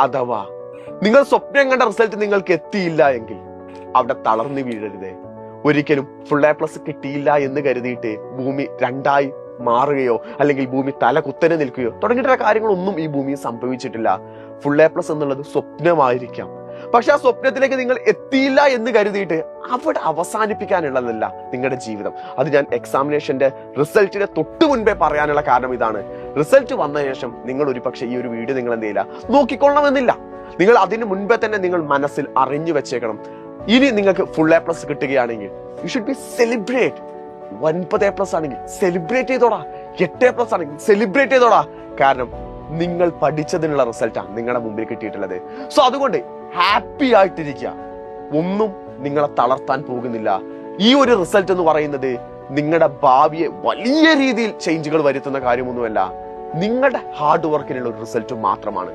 അഥവാ നിങ്ങൾ സ്വപ്നം കണ്ട റിസൾട്ട് നിങ്ങൾക്ക് എത്തിയില്ല എങ്കിൽ അവിടെ തളർന്നു വീഴരുതേ. ഒരിക്കലും ഫുൾ എ പ്ലസ് കിട്ടിയില്ല എന്ന് കരുതിയിട്ട് ഭൂമി രണ്ടായി മാറുകയോ അല്ലെങ്കിൽ ഭൂമി തല കുത്തനെ നിൽക്കുകയോ തുടങ്ങിയിട്ടുള്ള കാര്യങ്ങളൊന്നും ഈ ഭൂമിയിൽ സംഭവിച്ചിട്ടില്ല. ഫുൾ എ പ്ലസ് എന്നുള്ളത് സ്വപ്നമായിരിക്കാം. പക്ഷെ ആ സ്വപ്നത്തിലേക്ക് നിങ്ങൾ എത്തിയില്ല എന്ന് കരുതിയിട്ട് അവിടെ അവസാനിപ്പിക്കാനുള്ളതല്ല നിങ്ങളുടെ ജീവിതം. അത് ഞാൻ എക്സാമിനേഷന്റെ റിസൾട്ടിന് തൊട്ട് മുൻപേ പറയാനുള്ള കാരണം ഇതാണ്. റിസൾട്ട് വന്ന ശേഷം നിങ്ങൾ ഒരു പക്ഷേ ഈ ഒരു വീഡിയോ നിങ്ങൾ എന്ത് ചെയ്യില്ല നോക്കിക്കൊള്ളണമെന്നില്ല. നിങ്ങൾ അതിന് മുൻപേ തന്നെ നിങ്ങൾ മനസ്സിൽ അറിഞ്ഞു വെച്ചേക്കണം, ഇനി നിങ്ങൾക്ക് ഫുൾ എ പ്ലസ് കിട്ടുകയാണെങ്കിൽ you should be celebrate. 9A+ ആണെങ്കിൽ സെലിബ്രേറ്റ് ചെയ്തോടാ, 8A+ ആണെങ്കിൽ സെലിബ്രേറ്റ് ചെയ്തോടാ. കാരണം നിങ്ങൾ പഠിച്ചതിനുള്ള റിസൾട്ടാണ് നിങ്ങളുടെ മുമ്പിൽ കിട്ടിയിട്ടുള്ളത്. സോ അതുകൊണ്ട് ഹാപ്പി ആയിട്ടിരിക്കുക. ഒന്നും നിങ്ങളെ തളർത്താൻ പോകുന്നില്ല. ഈ ഒരു റിസൾട്ട് എന്ന് പറയുന്നത് നിങ്ങളുടെ ഭാവിയെ വലിയ രീതിയിൽ ചേഞ്ചുകൾ വരുത്തുന്ന കാര്യമൊന്നുമല്ല. നിങ്ങളുടെ ഹാർഡ് വർക്കിനുള്ള ഒരു റിസൾട്ട് മാത്രമാണ്.